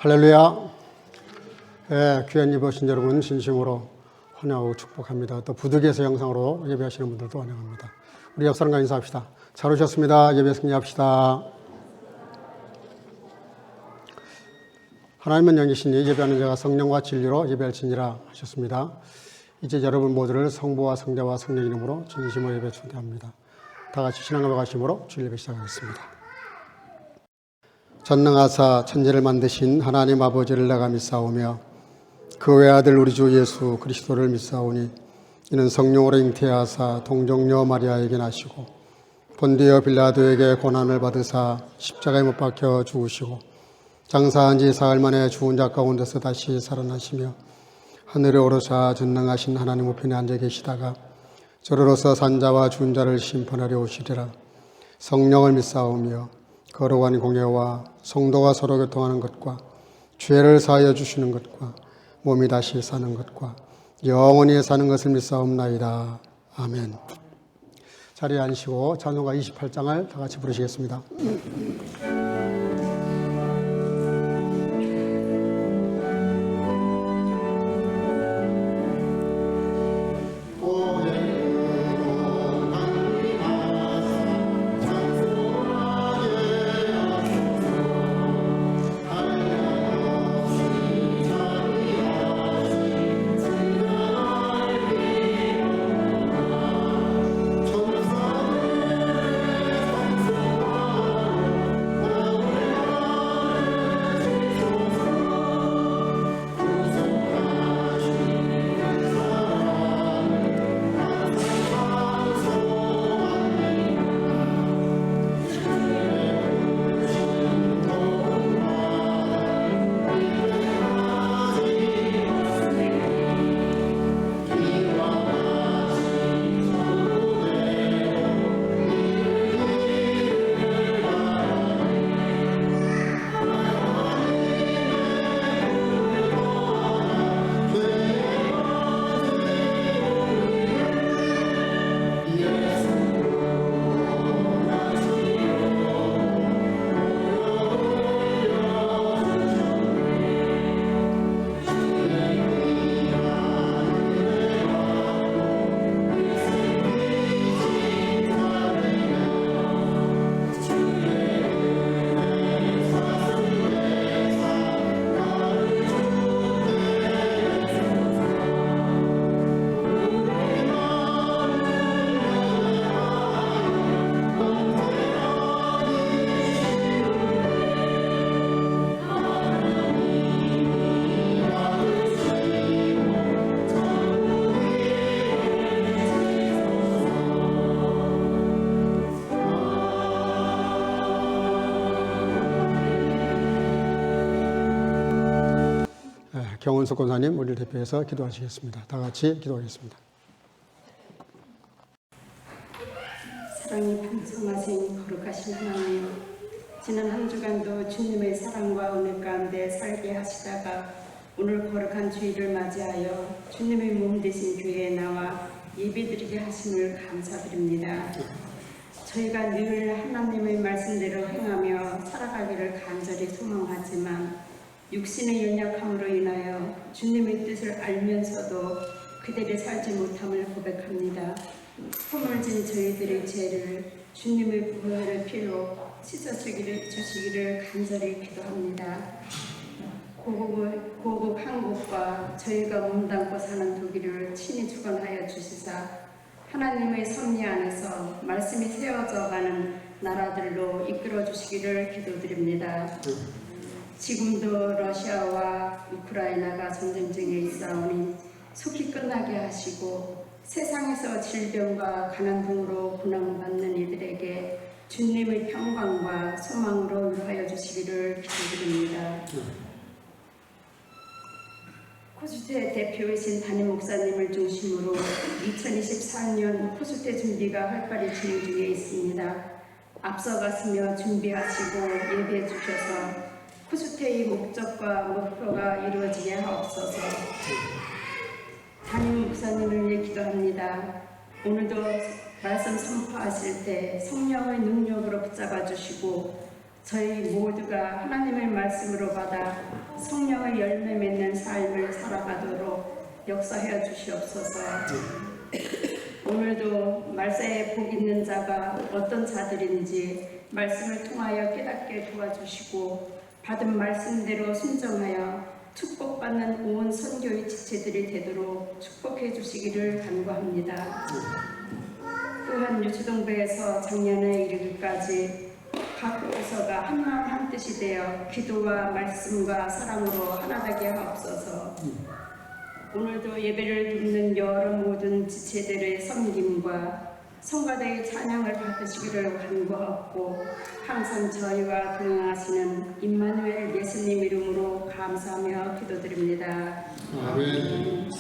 할렐루야. 귀한 예배 오신 여러분 진심으로 환영하고 축복합니다. 또 부득이해서 영상으로 예배하시는 분들도 환영합니다. 우리 옆 사람과 인사합시다. 잘 오셨습니다. 예배 승리합시다. 하나님은 영이시니 예배하는 자가 성령과 진리로 예배할지니라 하셨습니다. 이제 여러분 모두를 성부와 성자와 성령 이름으로 진심으로 예배 초대합니다. 다 같이 신앙 고백하심으로 주일 예배 시작하겠습니다. 전능하사 천지를 만드신 하나님 아버지를 내가 믿사오며 그 외아들 우리 주 예수 그리스도를 믿사오니 이는 성령으로 잉태하사 동정녀 마리아에게 나시고 본디오 빌라도에게 고난을 받으사 십자가에 못 박혀 죽으시고 장사한 지 사흘 만에 죽은 자 가운데서 다시 살아나시며 하늘에 오르사 전능하신 하나님 우편에 앉아 계시다가 저로서 산자와 죽은 자를 심판하려 오시리라. 성령을 믿사오며 거룩한 공예와 성도가 서로 교통하는 것과 죄를 사하여 주시는 것과 몸이 다시 사는 것과 영원히 사는 것을 믿사옵나이다. 아멘. 자리에 앉으시고 찬송가 28장을 다 같이 부르시겠습니다. 경원석 권사님 우리를 대표해서 기도하시겠습니다. 다 같이 기도하겠습니다. 사랑이 풍성하신 거룩하신 하나님, 지난 한 주간도 주님의 사랑과 은혜 가운데 살게 하시다가 오늘 거룩한 주일을 맞이하여 주님의 몸 되신 교회에 나와 예배드리게 하심을 감사드립니다. 저희가 늘 하나님의 말씀대로 행하며 살아가기를 간절히 소망하지만 육신의 연약함으로 인하여 주님의 뜻을 알면서도 그대로 살지 못함을 고백합니다. 허물진 저희들의 죄를 주님의 보혈의 피로 씻어주시기를 간절히 기도합니다. 고국 한국과 저희가 몸담고 사는 독일을 친히 주관하여 주시사 하나님의 섭리 안에서 말씀이 세워져가는 나라들로 이끌어 주시기를 기도드립니다. 지금도 러시아와 우크라이나가 전쟁 중에 있사오니 속히 끝나게 하시고 세상에서 질병과 가난 등으로 고난받는 이들에게 주님의 평강과 소망으로 위로하여 주시기를 기도드립니다. 코수태 대표이신 담임 목사님을 중심으로 2024년 코수태 준비가 활발히 진행 중에 있습니다. 앞서갔으며 준비하시고 예배해 주셔서 코수태의 목적과 목표가 이루어지게 하옵소서. 담임 목사님을 위해 기도합니다. 오늘도 말씀 선포하실 때 성령의 능력으로 붙잡아 주시고 저희 모두가 하나님의 말씀으로 받아 성령의 열매 맺는 삶을 살아가도록 역사하여 주시옵소서. 오늘도 말세에 복 있는 자가 어떤 자들인지 말씀을 통하여 깨닫게 도와주시고 받은 말씀대로 순종하여 축복받는 온 선교의 지체들이 되도록 축복해 주시기를 간구합니다. 또한 유치동부에서 작년에 이르기까지 각 부서가 한마음 한뜻이 되어 기도와 말씀과 사랑으로 하나되게 하옵소서. 오늘도 예배를 듣는 여러 모든 지체들의 섬김과 성가대의 찬양을 받으시기를 간구하고 항상 저희와 동행하시는 임마누엘 예수님 이름으로 감사하며 기도드립니다. 아멘.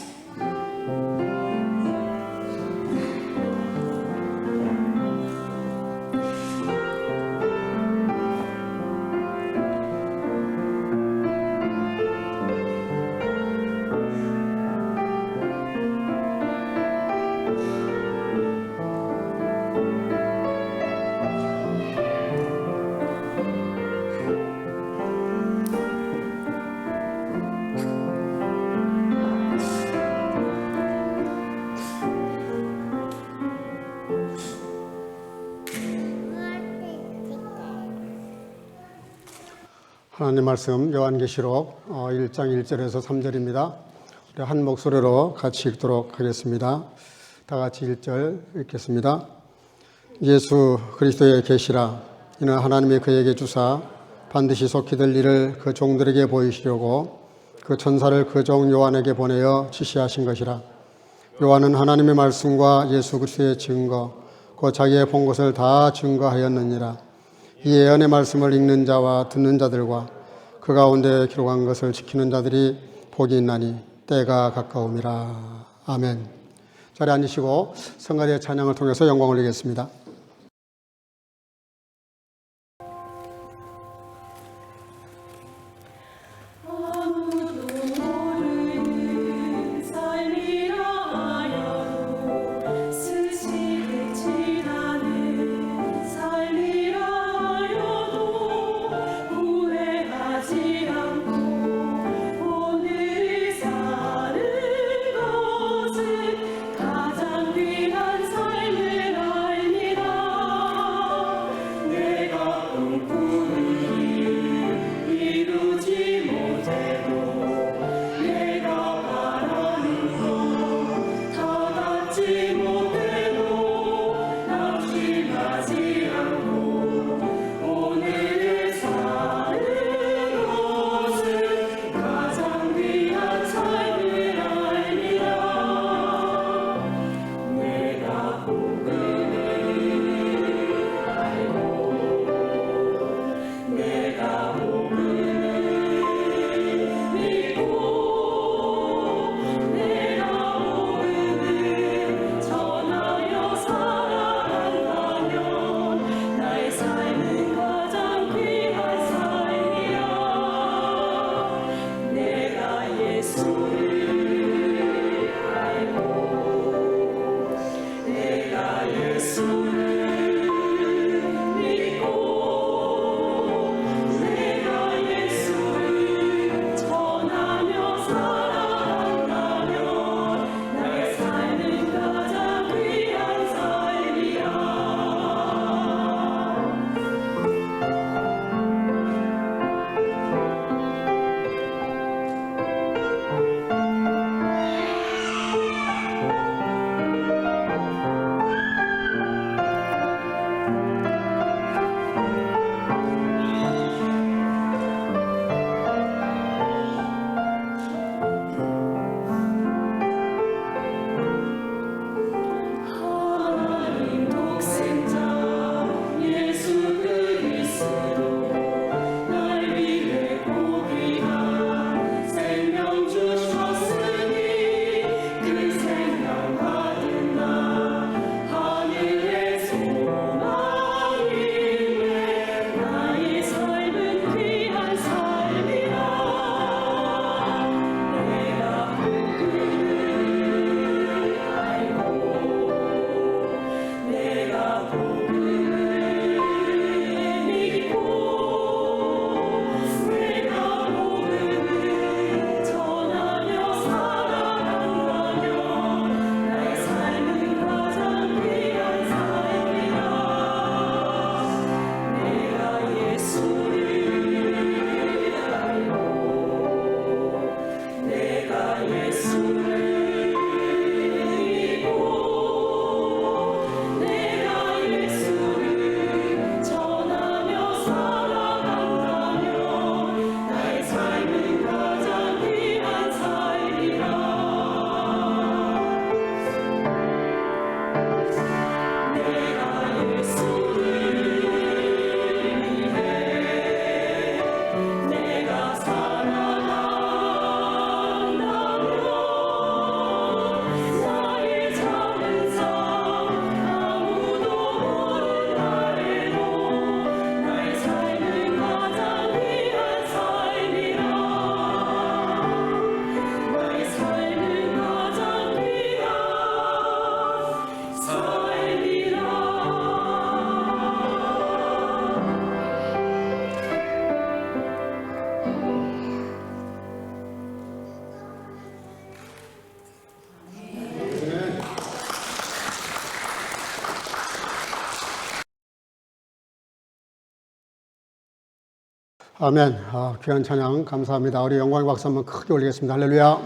하나님 말씀 요한계시록 1장 1절에서 3절입니다. 우리 한 목소리로 같이 읽도록 하겠습니다. 다 같이 1절 읽겠습니다. 예수 그리스도의 계시라. 이는 하나님이 그에게 주사 반드시 속히 될 일을 그 종들에게 보이시려고 그 천사를 그 종 요한에게 보내어 지시하신 것이라. 요한은 하나님의 말씀과 예수 그리스도의 증거 곧 자기의 본 것을 다 증거하였느니라. 이 예언의 말씀을 읽는 자와 듣는 자들과 그 가운데 기록한 것을 지키는 자들이 복이 있나니 때가 가까움이라. 아멘. 자리에 앉으시고 성가대의 찬양을 통해서 영광을 올리겠습니다. 가장 귀한 삶을 알미라. 아멘. 귀한 찬양 감사합니다. 우리 영광의 박수 한번 크게 올리겠습니다. 할렐루야.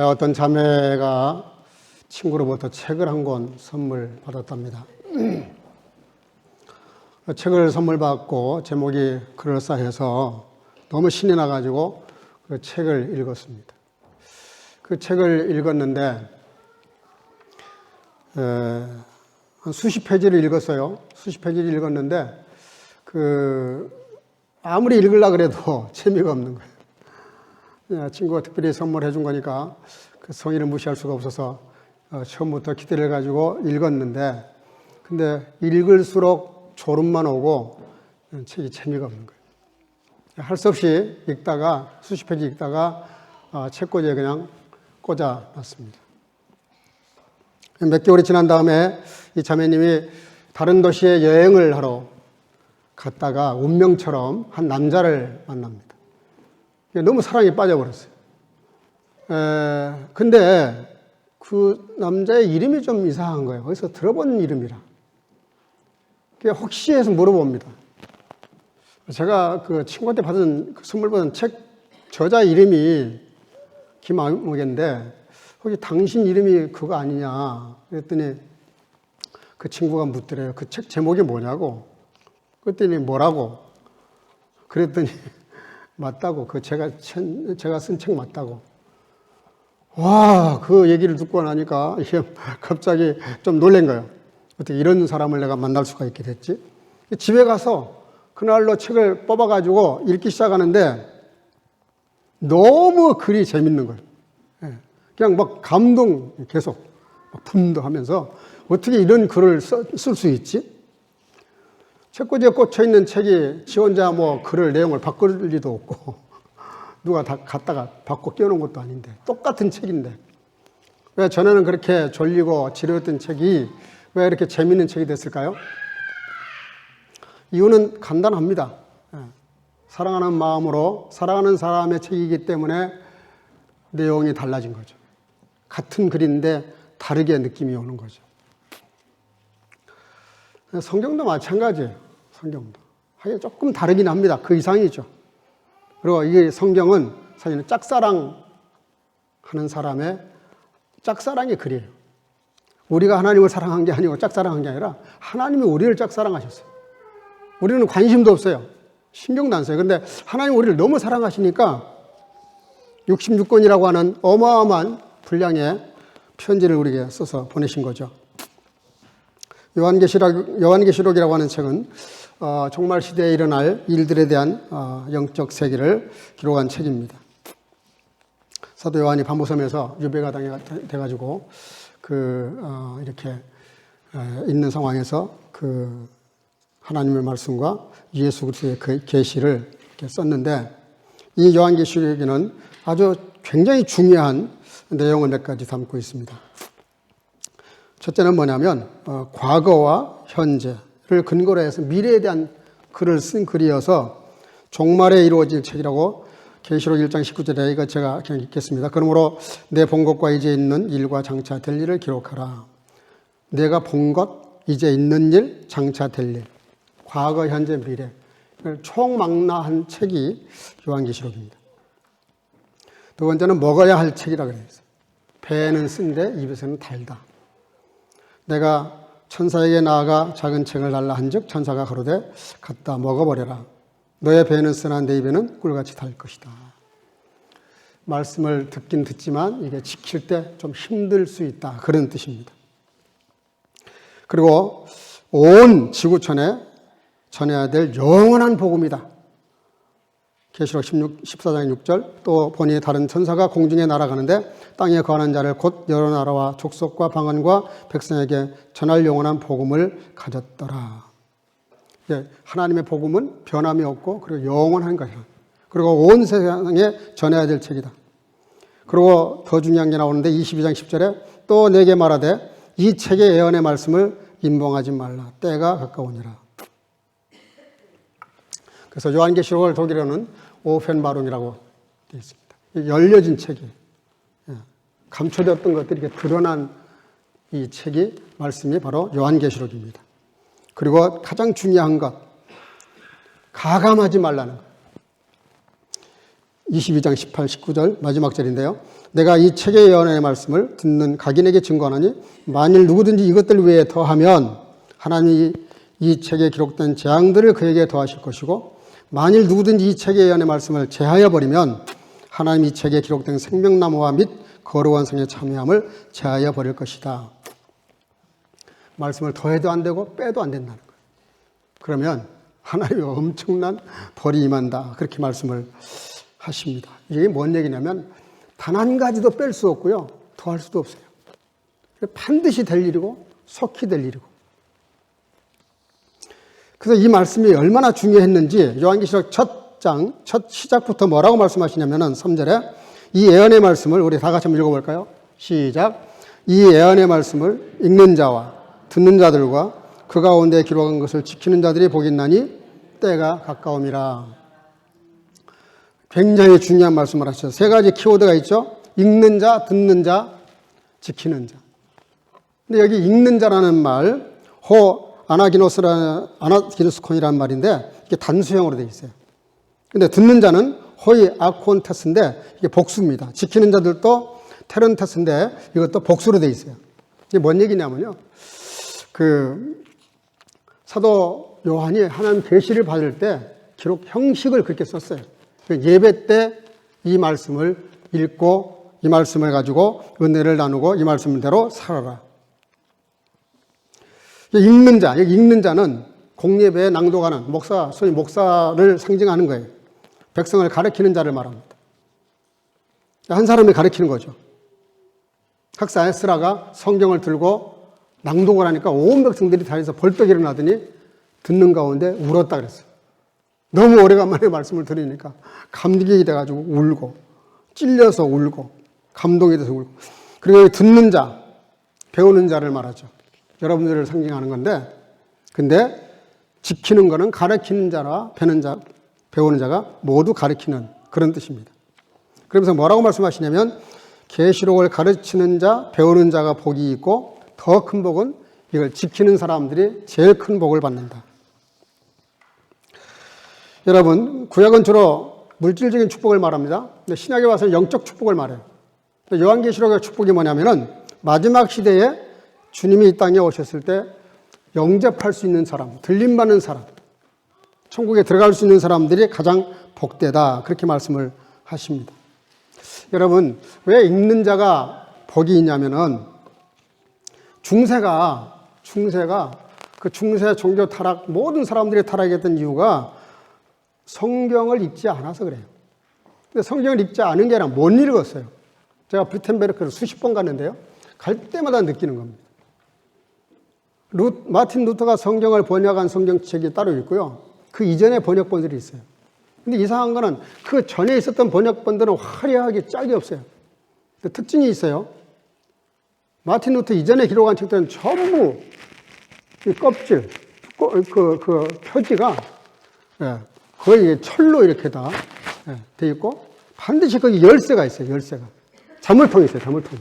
어떤 자매가 친구로부터 책을 한 권 선물 받았답니다. 책을 선물 받고 제목이 그럴싸해서 너무 신이 나가지고 그 책을 읽었습니다. 그 책을 읽었는데 한 수십 페이지를 읽었어요. 수십 페이지를 읽었는데 아무리 읽으려고 그래도 재미가 없는 거예요. 친구가 특별히 선물해 준 거니까 그 성의를 무시할 수가 없어서 처음부터 기대를 가지고 읽었는데, 근데 읽을수록 졸음만 오고 책이 재미가 없는 거예요. 할 수 없이 읽다가 수십 페이지 읽다가 책꽂이에 그냥 꽂아놨습니다. 몇 개월이 지난 다음에 이 자매님이 다른 도시에 여행을 하러 갔다가 운명처럼 한 남자를 만납니다. 너무 사랑에 빠져버렸어요. 근데 그 남자의 이름이 좀 이상한 거예요. 어디서 들어본 이름이라. 혹시 해서 물어봅니다. 제가 그 친구한테 받은, 선물 받은 책 저자 이름이 김아무개인데 혹시 당신 이름이 그거 아니냐 그랬더니 그 친구가 묻더래요. 그 책 제목이 뭐냐고. 그랬더니 뭐라고. 그랬더니 맞다고. 제가 쓴 책 맞다고. 와, 그 얘기를 듣고 나니까 갑자기 좀 놀란 거예요. 어떻게 이런 사람을 내가 만날 수가 있게 됐지? 집에 가서 그날로 책을 뽑아가지고 읽기 시작하는데 너무 글이 재밌는 거예요. 그냥 막 감동 계속 분도하면서 어떻게 이런 글을 쓸 수 있지? 책꽂이에 꽂혀 있는 책이 지 혼자 뭐 글을 내용을 바꿀 리도 없고 누가 다 갖다가 바꿔 끼워놓은 것도 아닌데 똑같은 책인데 왜 전에는 그렇게 졸리고 지루했던 책이 왜 이렇게 재밌는 책이 됐을까요? 이유는 간단합니다. 사랑하는 마음으로 사랑하는 사람의 책이기 때문에 내용이 달라진 거죠. 같은 글인데 다르게 느낌이 오는 거죠. 성경도 마찬가지예요. 성경도. 하긴 조금 다르긴 합니다. 그 이상이죠. 그리고 이게 성경은 사실은 짝사랑하는 사람의 짝사랑의 글이에요. 우리가 하나님을 사랑한 게 아니고 짝사랑한 게 아니라 하나님이 우리를 짝사랑하셨어요. 우리는 관심도 없어요. 신경도 안 써요. 그런데 하나님 우리를 너무 사랑하시니까 66권이라고 하는 어마어마한 분량의 편지를 우리에게 써서 보내신 거죠. 요한계시록이라고 하는 책은 종말 시대에 일어날 일들에 대한 영적 세계를 기록한 책입니다. 사도 요한이 밤부섬에서 유배가 돼가지고 이렇게 있는 상황에서 하나님의 말씀과 예수 그리스도의 그 계시를 이렇게 썼는데 이 요한계시록에는 아주 굉장히 중요한 내용을 몇 가지 담고 있습니다. 첫째는 뭐냐면 과거와 현재를 근거로 해서 미래에 대한 글을 쓴 글이어서 종말에 이루어질 책이라고 계시록 1장 19절에 이거 제가 그냥 읽겠습니다. 그러므로 내 본 것과 이제 있는 일과 장차 될 일을 기록하라. 내가 본 것, 이제 있는 일, 장차 될 일. 과거, 현재, 미래. 총망라한 책이 요한계시록입니다. 두 번째는 먹어야 할 책이라 그랬어요. 배에는 쓴데 입에서는 달다. 내가 천사에게 나아가 작은 책을 달라 한즉 천사가 가로되 갖다 먹어버려라. 너의 배에는 쓰나 내 입에는 꿀같이 달 것이다. 말씀을 듣긴 듣지만 이게 지킬 때 좀 힘들 수 있다. 그런 뜻입니다. 그리고 온 지구촌에 전해야 될 영원한 복음이다. 계시록 14장 6절 또 보니 다른 천사가 공중에 날아가는데 땅에 거하는 자를 곧 여러 나라와 족속과 방언과 백성에게 전할 영원한 복음을 가졌더라. 하나님의 복음은 변함이 없고 그리고 영원한 것이야. 그리고 온 세상에 전해야 될 책이다. 그리고 더 중요한 게 나오는데 22장 10절에 또 내게 말하되 이 책의 예언의 말씀을 임봉하지 말라. 때가 가까우니라. 그래서 요한계시록을 독일어는 오펜바rum이라고 되어 있습니다. 열려진 책이에요. 감춰졌던 것들이 이렇게 드러난 이 책이 말씀이 바로 요한계시록입니다. 그리고 가장 중요한 것, 가감하지 말라는 것. 22장 18, 19절 마지막 절인데요. 내가 이 책의 예언의 말씀을 듣는 각인에게 증거하노니 만일 누구든지 이것들 외에 더하면 하나님이 이 책에 기록된 재앙들을 그에게 더하실 것이고 만일 누구든지 이 책의 예언의 말씀을 제하여 버리면 하나님이 이 책에 기록된 생명나무와 및 거룩한 성에 참여함을 제하여 버릴 것이다. 말씀을 더해도 안 되고 빼도 안 된다는 거예요. 그러면 하나님의 엄청난 벌이 임한다. 그렇게 말씀을 하십니다. 이게 뭔 얘기냐면 단 한 가지도 뺄 수 없고요. 더할 수도 없어요. 반드시 될 일이고 속히 될 일이고. 그래서 이 말씀이 얼마나 중요했는지 요한계시록 첫 시작부터 뭐라고 말씀하시냐면은 3절에 이 예언의 말씀을 우리 다 같이 한번 읽어볼까요? 시작. 이 예언의 말씀을 읽는 자와 듣는 자들과 그 가운데 기록한 것을 지키는 자들이 복이 있나니 때가 가까움이라. 굉장히 중요한 말씀을 하셨어요. 세 가지 키워드가 있죠. 읽는 자, 듣는 자, 지키는 자. 근데 여기 읽는 자라는 말, 아나기노스콘이라는 말인데 이게 단수형으로 되어 있어요. 근데 듣는 자는 호이 아콘테스인데 이게 복수입니다. 지키는 자들도 테론테스인데 이것도 복수로 되어 있어요. 이게 뭔 얘기냐면요. 사도 요한이 하나님 계시를 받을 때 기록 형식을 그렇게 썼어요. 예배 때 이 말씀을 읽고 이 말씀을 가지고 은혜를 나누고 이 말씀대로 살아라. 읽는 자, 여기 읽는 자는 공예배에 낭독하는 소위 목사를 상징하는 거예요. 백성을 가르치는 자를 말합니다. 한 사람이 가르치는 거죠. 학사 에스라가 성경을 들고 낭독을 하니까 온 백성들이 다해서 벌떡 일어나더니 듣는 가운데 울었다 그랬어요. 너무 오래간만에 말씀을 들으니까 감격이 돼가지고 울고 찔려서 울고 감동이 돼서 울고. 그리고 듣는 자, 배우는 자를 말하죠. 여러분들을 상징하는 건데, 근데 지키는 거는 가르치는 자와 배우는 자가 모두 가르치는 그런 뜻입니다. 그러면서 뭐라고 말씀하시냐면 계시록을 가르치는 자, 배우는 자가 복이 있고 더 큰 복은 이걸 지키는 사람들이 제일 큰 복을 받는다. 여러분, 구약은 주로 물질적인 축복을 말합니다. 근데 신약에 와서는 영적 축복을 말해요. 요한계시록의 축복이 뭐냐면은 마지막 시대에 주님이 이 땅에 오셨을 때 영접할 수 있는 사람, 들림받는 사람, 천국에 들어갈 수 있는 사람들이 가장 복되다. 그렇게 말씀을 하십니다. 여러분, 왜 읽는 자가 복이 있냐면은 중세가 그 중세 종교 타락, 모든 사람들이 타락했던 이유가 성경을 읽지 않아서 그래요. 근데 성경을 읽지 않은 게 아니라 못 읽었어요. 제가 비텐베르크를 수십 번 갔는데요. 갈 때마다 느끼는 겁니다. 마틴 루터가 성경을 번역한 성경책이 따로 있고요. 그 이전에 번역본들이 있어요. 근데 이상한 거는 그 전에 있었던 번역본들은 화려하게 짝이 없어요. 근데 특징이 있어요. 마틴 루터 이전에 기록한 책들은 전부 이 껍질, 그 표지가 거의 철로 이렇게 다 돼 있고 반드시 거기 열쇠가 있어요. 열쇠가. 자물통이 있어요. 자물통.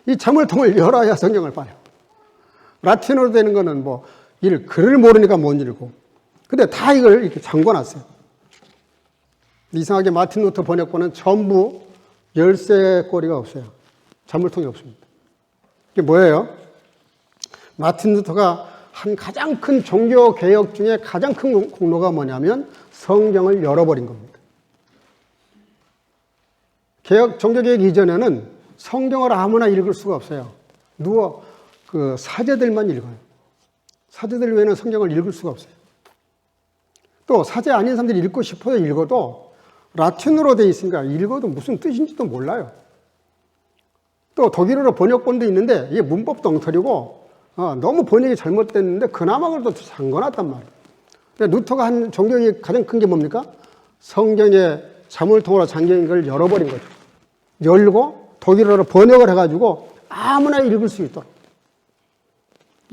이 자물통을 열어야 성경을 봐요. 라틴어로 되는 거는 글을 모르니까 못 읽고. 근데 다 이걸 이렇게 잠궈놨어요. 이상하게 마틴 루터 번역본은 전부 열쇠 고리가 없어요. 자물통이 없습니다. 이게 뭐예요? 마틴 루터가 한 가장 큰 종교 개혁 중에 가장 큰 공로가 뭐냐면 성경을 열어버린 겁니다. 종교 개혁 이전에는 성경을 아무나 읽을 수가 없어요. 사제들만 읽어요. 사제들 외에는 성경을 읽을 수가 없어요. 또 사제 아닌 사람들이 읽고 싶어서 읽어도 라틴어로 되어 있으니까 읽어도 무슨 뜻인지도 몰라요. 또 독일어로 번역본도 있는데 이게 문법도 엉터리고 너무 번역이 잘못됐는데 그나마 그래도 잠궈놨단 말이에요. 루터가 한 종교의 가장 큰 게 뭡니까? 성경의 자물통으로 잠긴 걸 열어버린 거죠. 열고 독일어로 번역을 해가지고 아무나 읽을 수 있도록.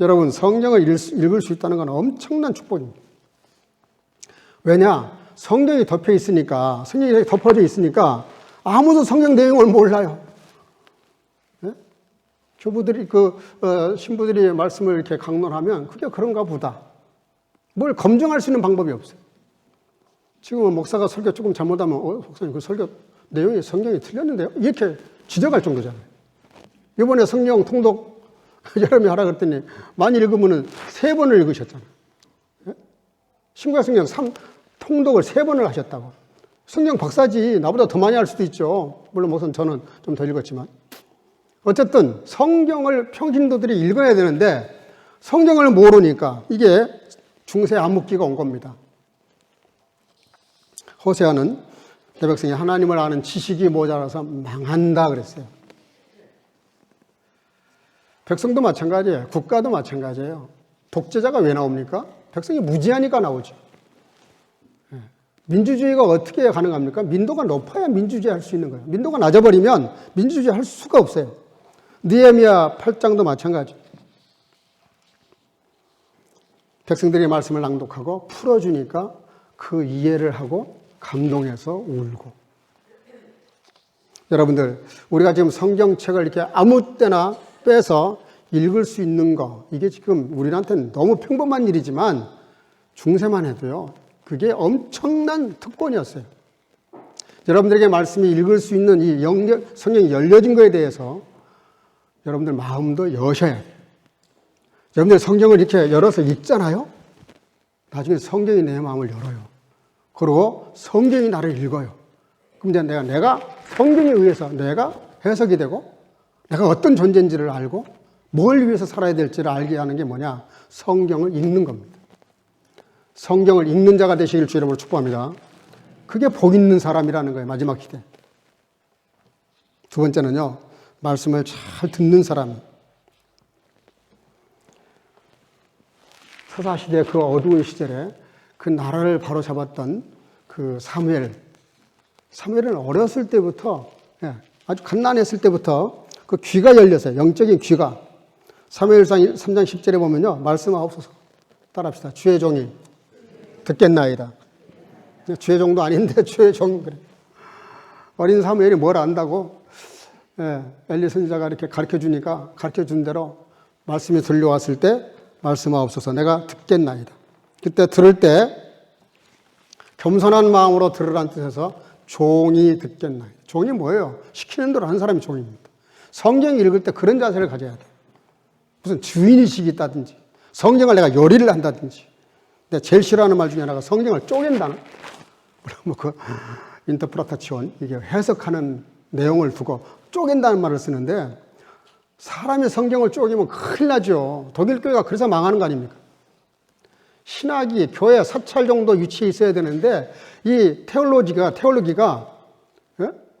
여러분, 성경을 읽을 수 있다는 건 엄청난 축복입니다. 왜냐? 성경이 덮여 있으니까, 성경이 덮어져 있으니까 아무도 성경 내용을 몰라요. 네? 교부들이 신부들이 말씀을 이렇게 강론하면 그게 그런가 보다. 뭘 검증할 수 있는 방법이 없어요. 지금은 목사가 설교 조금 잘못하면 목사님 그 설교 내용이 성경이 틀렸는데요. 이렇게 지적할 정도잖아요. 이번에 성령 통독 여러분이 하라 그랬더니 많이 읽으면은 3번을 읽으셨잖아요. 예? 신구약 성경 통독을 3번을 하셨다고. 성경 박사지 나보다 더 많이 할 수도 있죠. 물론 목사는 저는 좀 더 읽었지만. 어쨌든 성경을 평신도들이 읽어야 되는데 성경을 모르니까 이게 중세 암흑기가 온 겁니다. 호세아는 내 백성이 하나님을 아는 지식이 모자라서 망한다 그랬어요. 백성도 마찬가지예요. 국가도 마찬가지예요. 독재자가 왜 나옵니까? 백성이 무지하니까 나오죠. 민주주의가 어떻게 가능합니까? 민도가 높아야 민주주의 할 수 있는 거예요. 민도가 낮아버리면 민주주의 할 수가 없어요. 느헤미야 8장도 마찬가지. 백성들이 말씀을 낭독하고 풀어주니까 그 이해를 하고 감동해서 울고. 여러분들, 우리가 지금 성경책을 이렇게 아무 때나 빼서 읽을 수 있는 거, 이게 지금 우리한테는 너무 평범한 일이지만 중세만 해도요, 그게 엄청난 특권이었어요. 여러분들에게 말씀이 읽을 수 있는 이 성경이 열려진 거에 대해서 여러분들 마음도 여셔야 돼요. 여러분들 성경을 이렇게 열어서 읽잖아요? 나중에 성경이 내 마음을 열어요. 그리고 성경이 나를 읽어요. 그럼 이제 내가 성경에 의해서 내가 해석이 되고 내가 어떤 존재인지를 알고 뭘 위해서 살아야 될지를 알게 하는 게 뭐냐? 성경을 읽는 겁니다. 성경을 읽는 자가 되시길 주 이름으로 축복합니다. 그게 복 있는 사람이라는 거예요. 마지막 시대. 두 번째는요. 말씀을 잘 듣는 사람. 서사시대 그 어두운 시절에 그 나라를 바로잡았던 그 사무엘은 어렸을 때부터 아주 갓난했을 때부터 그 귀가 열렸어요. 영적인 귀가. 사무엘상 3장 10절에 보면요. 말씀하옵소서. 따라합시다. 주의 종이 듣겠나이다. 주의 종도 아닌데 주의 종 그래. 어린 사무엘이 뭘 안다고? 엘리 선지자가 이렇게 가르쳐주니까 가르쳐준 대로 말씀이 들려왔을 때 말씀하옵소서. 내가 듣겠나이다. 그때 들을 때 겸손한 마음으로 들으라는 뜻에서 종이 듣겠나이다. 종이 뭐예요? 시키는 대로 하는 사람이 종입니다. 성경 읽을 때 그런 자세를 가져야 돼요. 무슨 주인의식이 있다든지 성경을 내가 요리를 한다든지. 근데 제일 싫어하는 말 중에 하나가 성경을 쪼갠다는, 인터프라타치온, 이게 해석하는 내용을 두고 쪼갠다는 말을 쓰는데 사람이 성경을 쪼개면 큰일 나죠. 독일 교회가 그래서 망하는 거 아닙니까? 신학이 교회 사찰 정도 위치에 있어야 되는데 이 테올로기가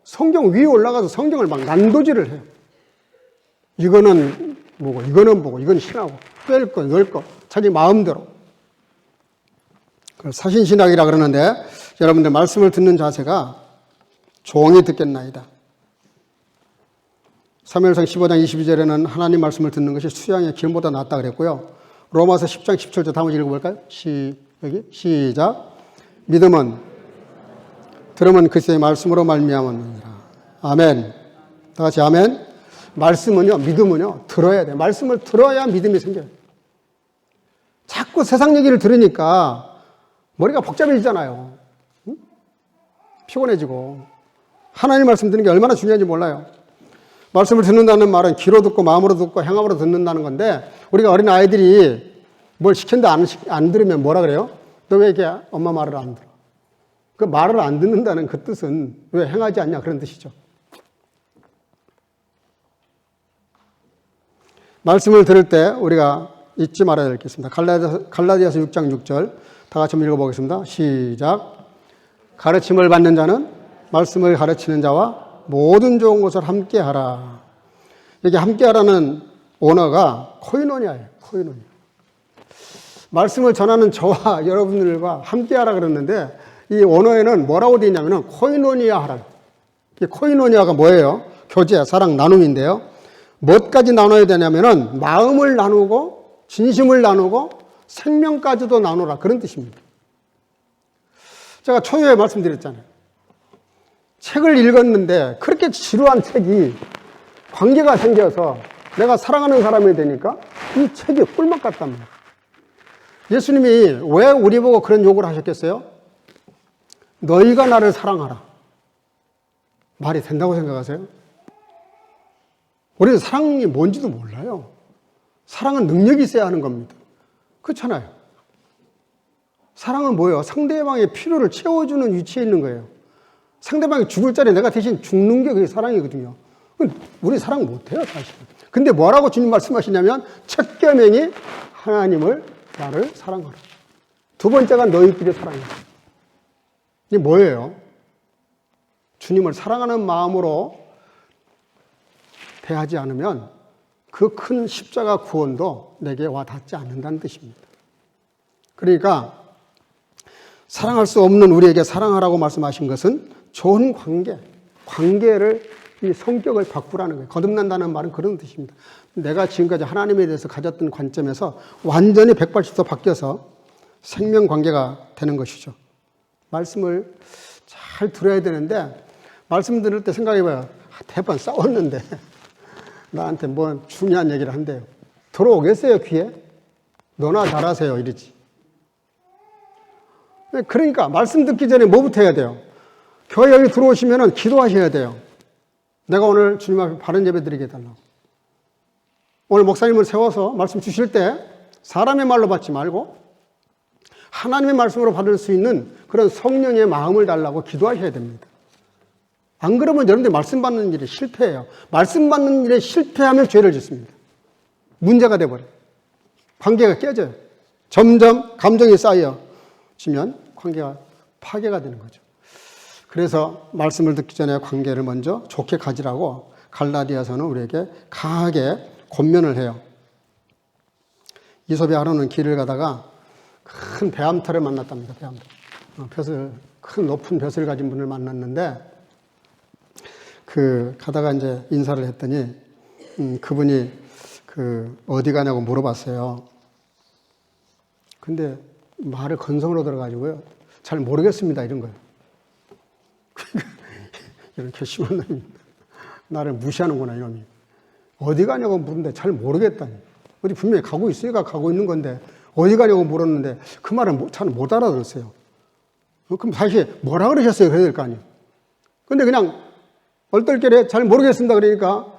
성경 위에 올라가서 성경을 막 난도질을 해요. 이거는 뭐고 이거는 뭐고 이건 신하고 뺄 거 넣을 거 자기 마음대로. 그걸 사신신학이라 그러는데 여러분들 말씀을 듣는 자세가 종이 듣겠나이다. 사무엘상 15장 22절에는 하나님 말씀을 듣는 것이 수양의 기름보다 낫다 그랬고요. 로마서 10장 17절 다음 읽어볼까요? 시작. 믿음은 들으면 그리스도의 말씀으로 말미암았느니라. 아멘. 다 같이 아멘. 말씀은요, 믿음은요, 들어야 돼요. 말씀을 들어야 믿음이 생겨요. 자꾸 세상 얘기를 들으니까 머리가 복잡해지잖아요. 응? 피곤해지고. 하나님 말씀 듣는 게 얼마나 중요한지 몰라요. 말씀을 듣는다는 말은 귀로 듣고 마음으로 듣고 행함으로 듣는다는 건데 우리가 어린 아이들이 뭘 시켰는데 안 들으면 뭐라 그래요? 너 왜 이렇게 엄마 말을 안 들어? 그 말을 안 듣는다는 그 뜻은 왜 행하지 않냐 그런 뜻이죠. 말씀을 들을 때 우리가 잊지 말아야 될 게 있습니다. 갈라디아서 6장 6절 다 같이 한번 읽어보겠습니다. 시작. 가르침을 받는 자는 말씀을 가르치는 자와 모든 좋은 것을 함께하라. 여기 함께하라는 언어가 코이노니아예요. 코이노니아. 말씀을 전하는 저와 여러분들과 함께하라 그랬는데 이 언어에는 뭐라고 되어 있냐면 코이노니아 하라. 이 코이노니아가 뭐예요? 교제, 사랑, 나눔인데요. 뭐까지 나눠야 되냐면은 마음을 나누고 진심을 나누고 생명까지도 나누라 그런 뜻입니다. 제가 초유에 말씀드렸잖아요. 책을 읽었는데 그렇게 지루한 책이 관계가 생겨서 내가 사랑하는 사람이 되니까 이 책이 꿀맛 같단 말이에요. 예수님이 왜 우리 보고 그런 요구를 하셨겠어요? 너희가 나를 사랑하라. 말이 된다고 생각하세요? 우리는 사랑이 뭔지도 몰라요. 사랑은 능력이 있어야 하는 겁니다. 그렇잖아요. 사랑은 뭐예요? 상대방의 필요를 채워주는 위치에 있는 거예요. 상대방이 죽을 자리에 내가 대신 죽는 게 그게 사랑이거든요. 우리 사랑 못해요, 사실은. 근데 뭐라고 주님 말씀하시냐면 첫 계명이 하나님을 나를 사랑하라. 두 번째가 너희끼리 사랑해. 이게 뭐예요? 주님을 사랑하는 마음으로 대하지 않으면 그 큰 십자가 구원도 내게 와 닿지 않는다는 뜻입니다. 그러니까 사랑할 수 없는 우리에게 사랑하라고 말씀하신 것은 좋은 관계를 이 성격을 바꾸라는 거예요. 거듭난다는 말은 그런 뜻입니다. 내가 지금까지 하나님에 대해서 가졌던 관점에서 완전히 180도 바뀌어서 생명관계가 되는 것이죠. 말씀을 잘 들어야 되는데 말씀 들을 때 생각해봐요. 대번 싸웠는데 나한테 뭐 중요한 얘기를 한대요. 들어오겠어요, 귀에? 너나 잘하세요, 이러지. 그러니까 말씀 듣기 전에 뭐부터 해야 돼요? 교회 여기 들어오시면 기도하셔야 돼요. 내가 오늘 주님 앞에 바른 예배 드리게 해달라고. 오늘 목사님을 세워서 말씀 주실 때 사람의 말로 받지 말고 하나님의 말씀으로 받을 수 있는 그런 성령의 마음을 달라고 기도하셔야 됩니다. 안 그러면 여러분들 말씀 받는 일이 실패해요. 말씀 받는 일에 실패하면 죄를 짓습니다. 문제가 돼버려요. 관계가 깨져요. 점점 감정이 쌓여지면 관계가 파괴가 되는 거죠. 그래서 말씀을 듣기 전에 관계를 먼저 좋게 가지라고 갈라디아서는 우리에게 강하게 권면을 해요. 이솝이 하루는 길을 가다가 큰 배암터를 만났답니다. 배암터. 큰 높은 벼슬 가진 분을 만났는데 가다가 이제 인사를 했더니 그분이 어디 가냐고 물어봤어요. 근데 말을 건성으로 들어가지고요. 잘 모르겠습니다. 이런 거예요. 이런 괘씸한 놈이 나를 무시하는구나 이놈이. 어디 가냐고 물었는데 잘 모르겠다니. 어디 분명히 가고 있으니까 가고 있는 건데 어디 가냐고 물었는데 그 말을 잘 못 알아들었어요. 그럼 다시 뭐라 그러셨어요? 그래야 될 거 아니에요. 근데 그냥 얼떨결에 잘 모르겠습니다. 그러니까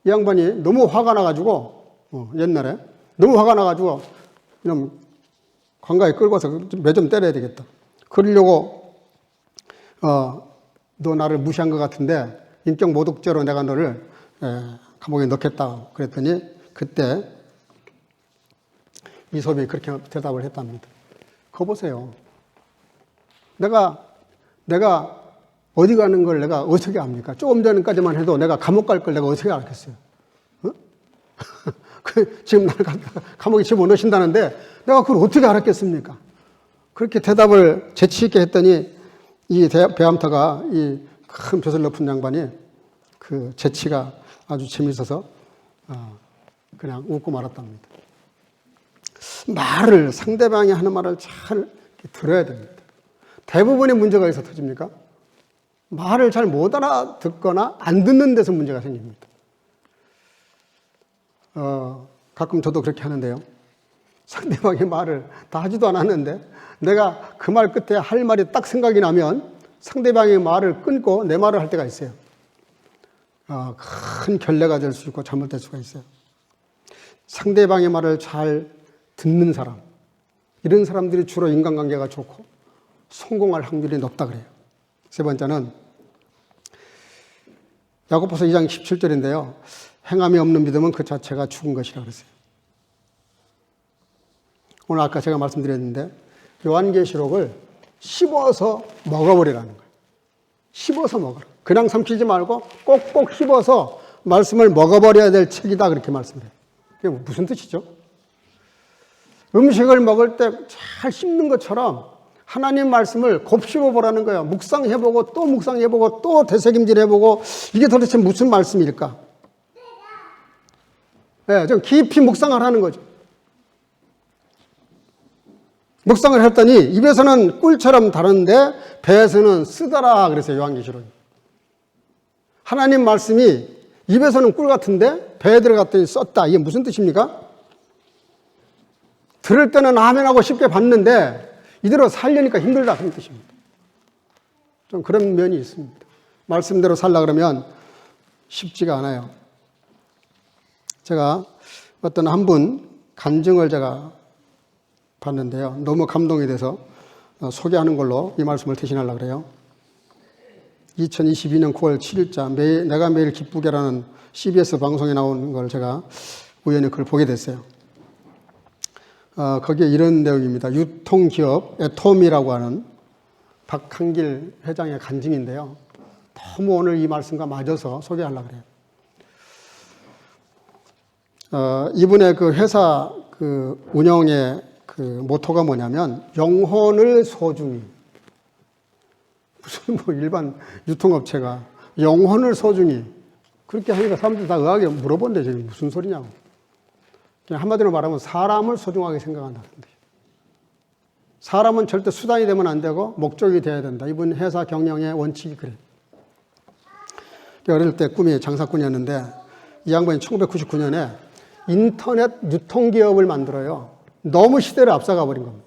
이 양반이 너무 화가 나가지고 옛날에 너무 화가 나가지고 그냥 관가에 끌고서 매 좀 때려야 되겠다. 그러려고 너 나를 무시한 것 같은데 인격 모독죄로 내가 너를 감옥에 넣겠다. 그랬더니 그때 이솝이 그렇게 대답을 했답니다. 그거 보세요. 내가 어디 가는 걸 내가 어떻게 압니까? 조금 전까지만 해도 내가 감옥 갈 걸 내가 어떻게 알겠어요? 어? 지금 나를 감옥에 집어넣으신다는데 내가 그걸 어떻게 알았겠습니까? 그렇게 대답을 재치 있게 했더니 이 배암터가 이 큰 벼슬 높은 양반이 그 재치가 아주 재미있어서 그냥 웃고 말았답니다. 상대방이 하는 말을 잘 들어야 됩니다. 대부분의 문제가 어디서 터집니까? 말을 잘 못 알아듣거나 안 듣는 데서 문제가 생깁니다. 가끔 저도 그렇게 하는데요. 상대방의 말을 다 하지도 않았는데 내가 그 말 끝에 할 말이 딱 생각이 나면 상대방의 말을 끊고 내 말을 할 때가 있어요. 큰 결례가 될 수 있고 잘못될 수가 있어요. 상대방의 말을 잘 듣는 사람, 이런 사람들이 주로 인간관계가 좋고 성공할 확률이 높다 그래요. 세 번째는 야고보서 2장 17절인데요. 행함이 없는 믿음은 그 자체가 죽은 것이라 그랬어요. 오늘 아까 제가 말씀드렸는데 요한계시록을 씹어서 먹어버리라는 거예요. 씹어서 먹어라. 그냥 삼키지 말고 꼭꼭 씹어서 말씀을 먹어버려야 될 책이다 그렇게 말씀해요. 그게 무슨 뜻이죠? 음식을 먹을 때 잘 씹는 것처럼 하나님 말씀을 곱씹어보라는 거예요. 묵상해보고 또 묵상해보고 또 되새김질해보고 이게 도대체 무슨 말씀일까? 네, 좀 깊이 묵상하라는 거죠. 묵상을 했더니 입에서는 꿀처럼 다른데 배에서는 쓰다라 그랬어요. 요한계시록이. 하나님 말씀이 입에서는 꿀 같은데 배에 들어갔더니 썼다. 이게 무슨 뜻입니까? 들을 때는 아멘하고 쉽게 받는데 이대로 살려니까 힘들다 그런 뜻입니다. 좀 그런 면이 있습니다. 말씀대로 살라 그러면 쉽지가 않아요. 제가 어떤 한 분 간증을 제가 봤는데요. 너무 감동이 돼서 소개하는 걸로 이 말씀을 대신하려고 그래요. 2022년 9월 7일자 내가 매일 기쁘게라는 CBS 방송에 나온 걸 제가 우연히 그걸 보게 됐어요. 거기에 이런 내용입니다. 유통기업 애톰이라고 하는 박한길 회장의 간증인데요. 너무 오늘 이 말씀과 맞아서 소개하려고 그래요. 이분의 그 회사 그 운영의 그 모토가 뭐냐면 영혼을 소중히. 무슨 뭐 일반 유통업체가 영혼을 소중히 그렇게 하니까 사람들이 다 의아하게 물어본대. 저게 무슨 소리냐고. 그냥 한마디로 말하면 사람을 소중하게 생각한다는 거예요. 사람은 절대 수단이 되면 안 되고 목적이 되어야 된다. 이분 회사 경영의 원칙이 그래요. 어릴 때 꿈이 장사꾼이었는데 이 양반이 1999년에 인터넷 유통기업을 만들어요. 너무 시대를 앞서가 버린 겁니다.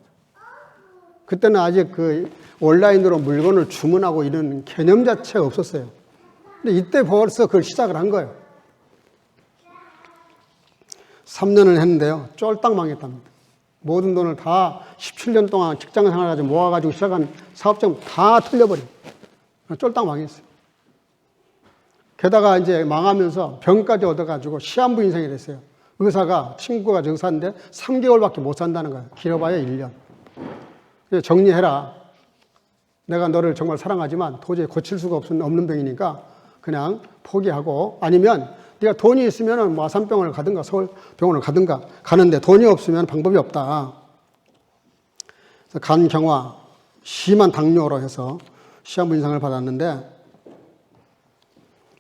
그때는 아직 그 온라인으로 물건을 주문하고 이런 개념 자체가 없었어요. 근데 이때 벌써 그걸 시작을 한 거예요. 3년을 했는데요. 쫄딱 망했답니다. 모든 돈을 다 17년 동안 직장 생활을 가지고 모아가지고 시작한 사업장 다 틀려버리고 쫄딱 망했어요. 게다가 이제 망하면서 병까지 얻어가지고 시한부 인생이 됐어요. 의사가, 친구가 의사인데 3개월밖에 못 산다는 거예요. 길어봐야 1년. 정리해라. 내가 너를 정말 사랑하지만 도저히 고칠 수가 없는 병이니까 그냥 포기하고, 아니면 네가 돈이 있으면 뭐 아산병원을 가든가 서울 병원을 가든가 가는데 돈이 없으면 방법이 없다. 그래서 간경화, 심한 당뇨로 해서 시한부 인상을 받았는데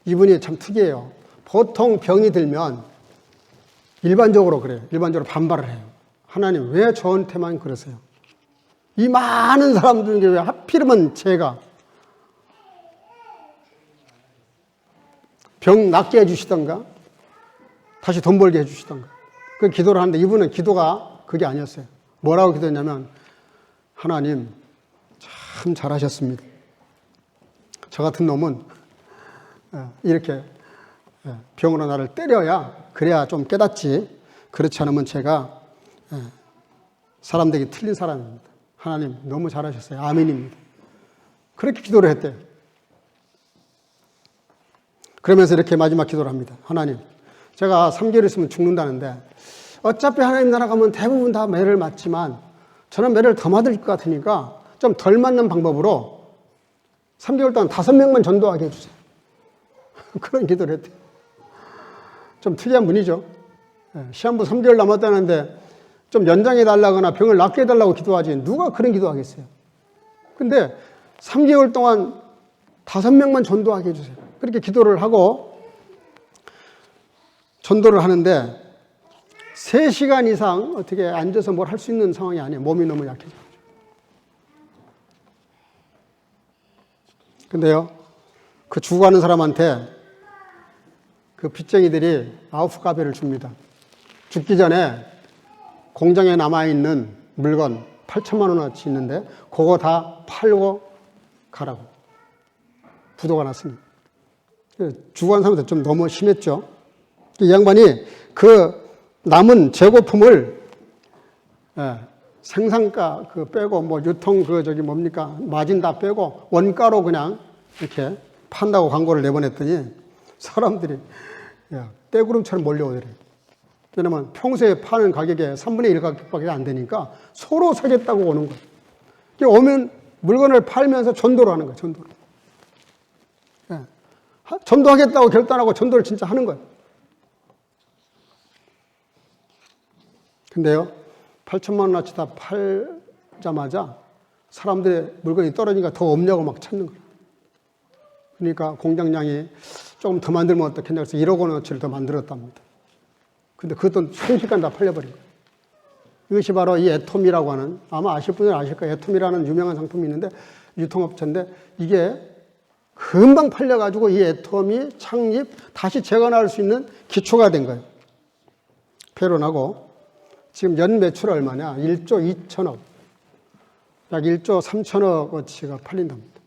이분이 참 특이해요. 보통 병이 들면 일반적으로 그래요. 일반적으로 반발을 해요. 하나님 왜 저한테만 그러세요? 이 많은 사람들 중에 왜 하필이면 제가 병 낫게 해주시던가 다시 돈 벌게 해주시던가 그 기도를 하는데 이분은 기도가 그게 아니었어요. 뭐라고 기도했냐면 하나님 참 잘하셨습니다. 저 같은 놈은 이렇게 병으로 나를 때려야 그래야 좀 깨닫지. 그렇지 않으면 제가 사람 되기 틀린 사람입니다. 하나님 너무 잘하셨어요. 아멘입니다. 그렇게 기도를 했대요. 그러면서 이렇게 마지막 기도를 합니다. 하나님, 제가 3개월 있으면 죽는다는데 어차피 하나님 나라 가면 대부분 다 매를 맞지만 저는 매를 더 맞을 것 같으니까 좀 덜 맞는 방법으로 3개월 동안 5명만 전도하게 해주세요. 그런 기도를 했대요. 좀 특이한 분이죠. 시한부 3개월 남았다는데 좀 연장해 달라거나 병을 낫게 해달라고 기도하지 누가 그런 기도하겠어요. 근데 3개월 동안 5명만 전도하게 해주세요. 그렇게 기도를 하고 전도를 하는데 3시간 이상 어떻게 앉아서 뭘 할 수 있는 상황이 아니에요. 몸이 너무 약해져. 근데요, 그 주고하는 사람한테 그 빚쟁이들이 아우프가베를 줍니다. 죽기 전에 공장에 남아있는 물건 8천만 원어치 있는데 그거 다 팔고 가라고. 부도가 났습니다. 주고한 사람한테 좀 너무 심했죠. 이 양반이 그 남은 재고품을 생산가 그 빼고 뭐 유통 그 저기 뭡니까 마진 다 빼고 원가로 그냥 이렇게 판다고 광고를 내보냈더니 사람들이 떼구름처럼 몰려오더래요. 왜냐면 평소에 파는 가격에 3분의 1 가격밖에 안 되니까 서로 사겠다고 오는 거예요. 오면 물건을 팔면서 전도를 하는 거예요. 전도를. 전도하겠다고 결단하고 전도를 진짜 하는 거예요. 근데요, 8천만 원어치 다 팔자마자 사람들의 물건이 떨어지니까 더 없냐고 막 찾는 거예요. 그러니까 공장장이 조금 더 만들면 어떻겠냐 해서 1억 원어치를 더 만들었답니다. 근데 그것도 순식간 다 팔려버린 거예요. 이것이 바로 이 애톰이라고 하는, 아마 아실 분들은 아실 거예요. 애톰이라는 유명한 상품이 있는데 유통업체인데 이게 금방 팔려가지고 이 애텀이 창립, 다시 재건할 수 있는 기초가 된 거예요. 페론하고 지금 연 매출 얼마냐? 1조 2천억. 약 1조 3천억 어치가 팔린답니다.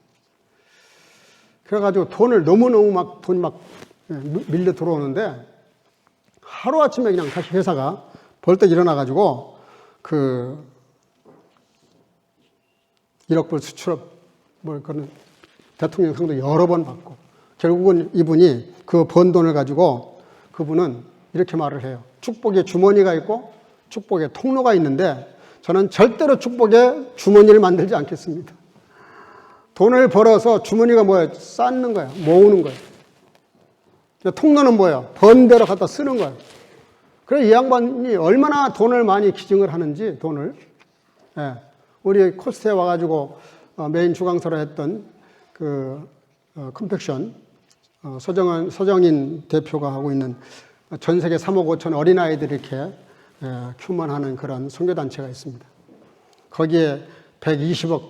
그래가지고 돈을 너무너무 돈이 밀려 들어오는데 하루아침에 그냥 다시 회사가 벌떡 일어나가지고 1억 불 수출업 그런 대통령 상도 여러 번 받고 결국은 이분이 그 번 돈을 가지고 그분은 이렇게 말을 해요. 축복의 주머니가 있고 축복의 통로가 있는데 저는 절대로 축복의 주머니를 만들지 않겠습니다. 돈을 벌어서 주머니가 뭐예요? 쌓는 거예요. 모으는 거예요. 통로는 뭐예요? 번 대로 갖다 쓰는 거예요. 그래서 이 양반이 얼마나 돈을 많이 기증을 하는지 돈을 우리 코스트에 와가지고 메인 주강사로 했던 컴팩션 서정인 대표가 하고 있는 전 세계 3억 5천 어린아이들이 이렇게 큐먼하는 그런 선교단체가 있습니다. 거기에 120억,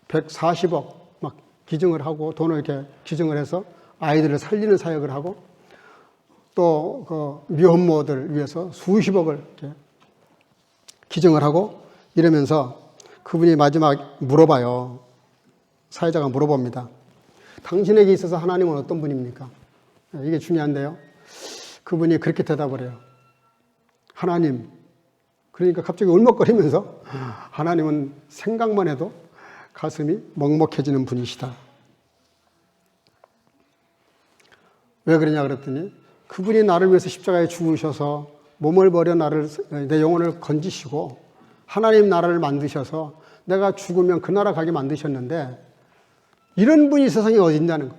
140억 막 기증을 하고 돈을 이렇게 기증을 해서 아이들을 살리는 사역을 하고 또 그 미혼모들 위해서 수십억을 이렇게 기증을 하고 이러면서 그분이 마지막 물어봐요. 사회자가 물어봅니다. 당신에게 있어서 하나님은 어떤 분입니까? 이게 중요한데요. 그분이 그렇게 대답을 해요. 하나님. 그러니까 갑자기 울먹거리면서 하나님은 생각만 해도 가슴이 먹먹해지는 분이시다. 왜 그러냐 그랬더니 그분이 나를 위해서 십자가에 죽으셔서 몸을 버려 내 영혼을 건지시고 하나님 나라를 만드셔서 내가 죽으면 그 나라 가게 만드셨는데 이런 분이 세상에 어디 있냐는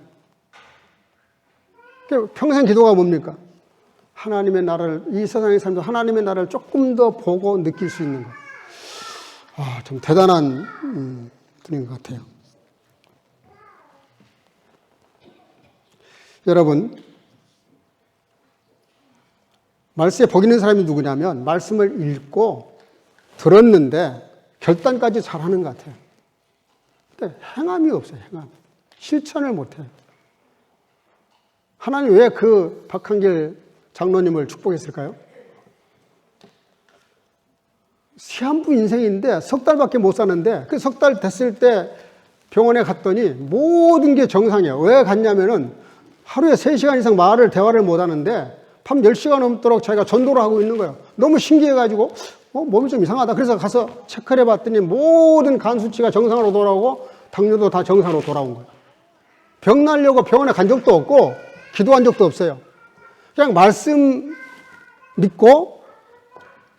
거예요. 평생 기도가 뭡니까? 하나님의 나라를, 이 세상의 삶도 하나님의 나라를 조금 더 보고 느낄 수 있는 것. 좀 대단한 분인 것 같아요. 여러분, 말씀에 복 있는 사람이 누구냐면 말씀을 읽고 들었는데 결단까지 잘하는 것 같아요. 근데 행함이 없어요. 행함. 실천을 못해요. 하나님 왜 그 박한길 장로님을 축복했을까요? 시한부 인생인데 석 달밖에 못 사는데 그 석 달 됐을 때 병원에 갔더니 모든 게 정상이에요. 왜 갔냐면은 하루에 3시간 이상 대화를 못 하는데 밤 10시간 넘도록 자기가 전도를 하고 있는 거예요. 너무 신기해가지고 몸이 좀 이상하다. 그래서 가서 체크를 해봤더니 모든 간 수치가 정상으로 돌아오고 당뇨도 다 정상으로 돌아온 거예요. 병 나려고 병원에 간 적도 없고 기도한 적도 없어요. 그냥 말씀 믿고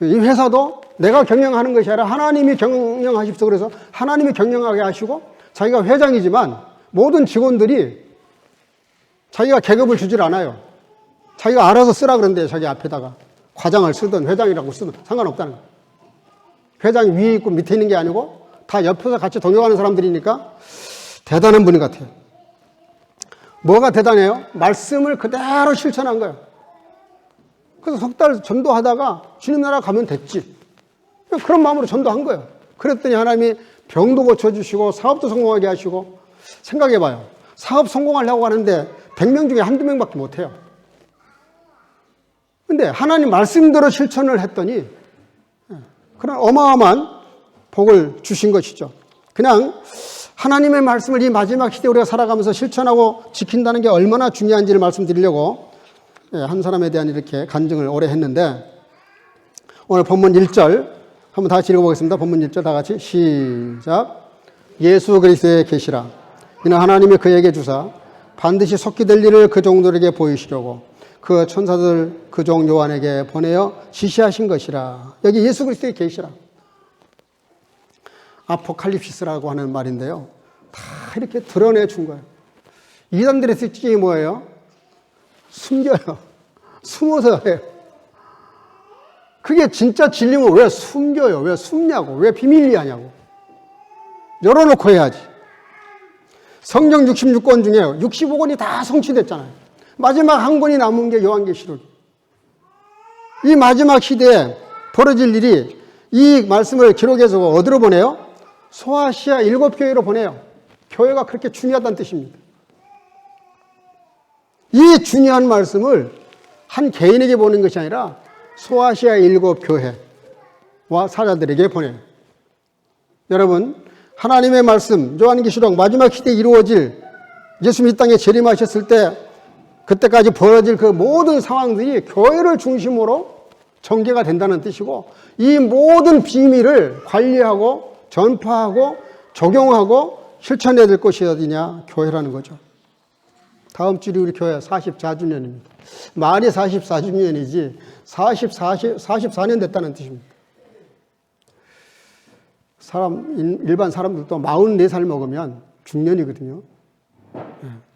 이 회사도 내가 경영하는 것이 아니라 하나님이 경영하십시오. 그래서 하나님이 경영하게 하시고 자기가 회장이지만 모든 직원들이 자기가 계급을 주질 않아요. 자기가 알아서 쓰라 그런데 자기 앞에다가 과장을 쓰든 회장이라고 쓰든 상관없다는 거예요. 회장이 위에 있고 밑에 있는 게 아니고 다 옆에서 같이 동역하는 사람들이니까 대단한 분 같아요. 뭐가 대단해요? 말씀을 그대로 실천한 거예요. 그래서 석 달 전도하다가 주님 나라 가면 됐지. 그런 마음으로 전도한 거예요. 그랬더니 하나님이 병도 고쳐주시고 사업도 성공하게 하시고 생각해봐요. 사업 성공하려고 하는데 100명 중에 한두 명밖에 못해요. 근데 하나님 말씀대로 실천을 했더니 그런 어마어마한 복을 주신 것이죠. 그냥 하나님의 말씀을 이 마지막 시대에 우리가 살아가면서 실천하고 지킨다는 게 얼마나 중요한지를 말씀드리려고 한 사람에 대한 이렇게 간증을 오래 했는데 오늘 본문 1절 한번 다시 읽어보겠습니다. 본문 1절 다 같이 시작. 예수 그리스도의 계시라. 이는 하나님이 그에게 주사 반드시 속히 될 일을 그 종들에게 보이시려고 그 천사들 그 종 요한에게 보내어 지시하신 것이라. 여기 예수 그리스도의 계시라. 아포칼립시스라고 하는 말인데요. 다 이렇게 드러내 준 거예요. 이단들의 특징이 뭐예요? 숨겨요. 숨어서 해요. 그게 진짜 진리면 왜 숨겨요? 왜 숨냐고? 왜 비밀리 하냐고? 열어놓고 해야지. 성경 66권 중에 65권이 다 성취됐잖아요. 마지막 한 권이 남은 게 요한계시록. 이 마지막 시대에 벌어질 일이 이 말씀을 기록해서 어디로 보내요? 소아시아 7교회로 보내요. 교회가 그렇게 중요하다는 뜻입니다. 이 중요한 말씀을 한 개인에게 보낸 것이 아니라 소아시아 7 교회와 사자들에게 보내요. 여러분, 하나님의 말씀, 요한계시록 마지막 시대에 이루어질 예수님 이 땅에 재림하셨을 때 그때까지 벌어질 그 모든 상황들이 교회를 중심으로 전개가 된다는 뜻이고, 이 모든 비밀을 관리하고 전파하고 적용하고 실천해야 될 곳이 어디냐? 교회라는 거죠. 다음 주이 우리 교회 44주년입니다. 말이 44주년이지 44년 됐다는 뜻입니다. 일반 사람들도 44살 먹으면 중년이거든요.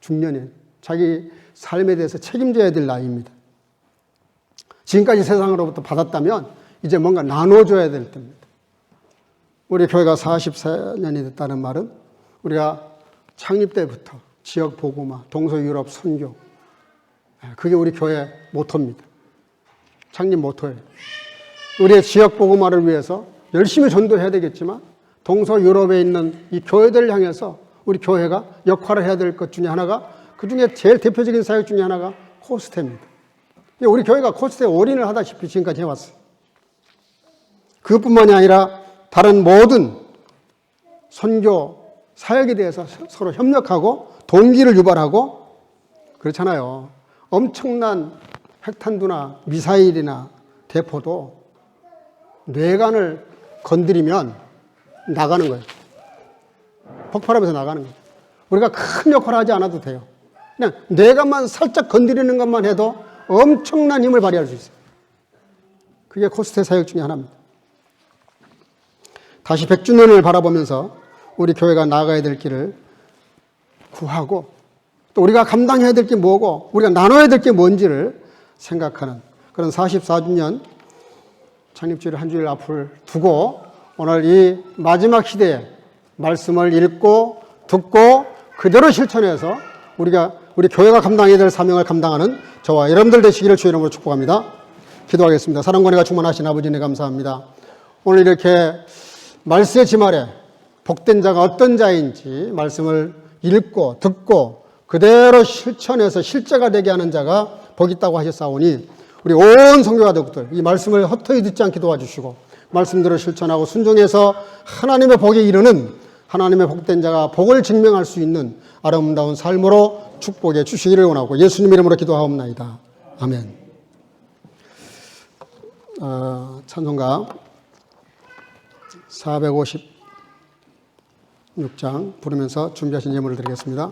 중년이 자기 삶에 대해서 책임져야 될 나이입니다. 지금까지 세상으로부터 받았다면 이제 뭔가 나눠줘야 될 때입니다. 우리 교회가 44년이 됐다는 말은 우리가 창립 때부터 지역 복음화, 동서유럽 선교, 그게 우리 교회 모토입니다. 창립 모토예요. 우리의 지역 복음화를 위해서 열심히 전도해야 되겠지만 동서유럽에 있는 이 교회들을 향해서 우리 교회가 역할을 해야 될 것 중에 하나가, 그 중에 제일 대표적인 사역 중에 하나가 코스태입니다. 우리 교회가 코스태 올인을 하다시피 지금까지 해왔어요. 그것뿐만이 아니라 다른 모든 선교 사역에 대해서 서로 협력하고 동기를 유발하고 그렇잖아요. 엄청난 핵탄두나 미사일이나 대포도 뇌관을 건드리면 나가는 거예요. 폭발하면서 나가는 거예요. 우리가 큰 역할을 하지 않아도 돼요. 그냥 뇌관만 살짝 건드리는 것만 해도 엄청난 힘을 발휘할 수 있어요. 그게 코스태 사역 중에 하나입니다. 다시 100주년을 바라보면서 우리 교회가 나아가야 될 길을 구하고, 또 우리가 감당해야 될 게 뭐고 우리가 나눠야 될 게 뭔지를 생각하는 그런 44주년 창립주일 한 주일 앞을 두고, 오늘 이 마지막 시대에 말씀을 읽고 듣고 그대로 실천해서 우리 교회가 감당해야 될 사명을 감당하는 저와 여러분들 되시기를 주의 이름으로 축복합니다. 기도하겠습니다. 사랑과 은혜가 충만하신 아버지 네 감사합니다. 오늘 이렇게 말씀의 지말에 복된 자가 어떤 자인지 말씀을 읽고 듣고 그대로 실천해서 실제가 되게 하는 자가 복 있다고 하셨사오니, 우리 온 성도 가족들 이 말씀을 헛되이 듣지 않게 도와주시고 말씀대로 실천하고 순종해서 하나님의 복에 이르는, 하나님의 복된 자가 복을 증명할 수 있는 아름다운 삶으로 축복해 주시기를 원하고 예수님 이름으로 기도하옵나이다. 아멘. 찬송가 456장 부르면서 준비하신 예물을 드리겠습니다.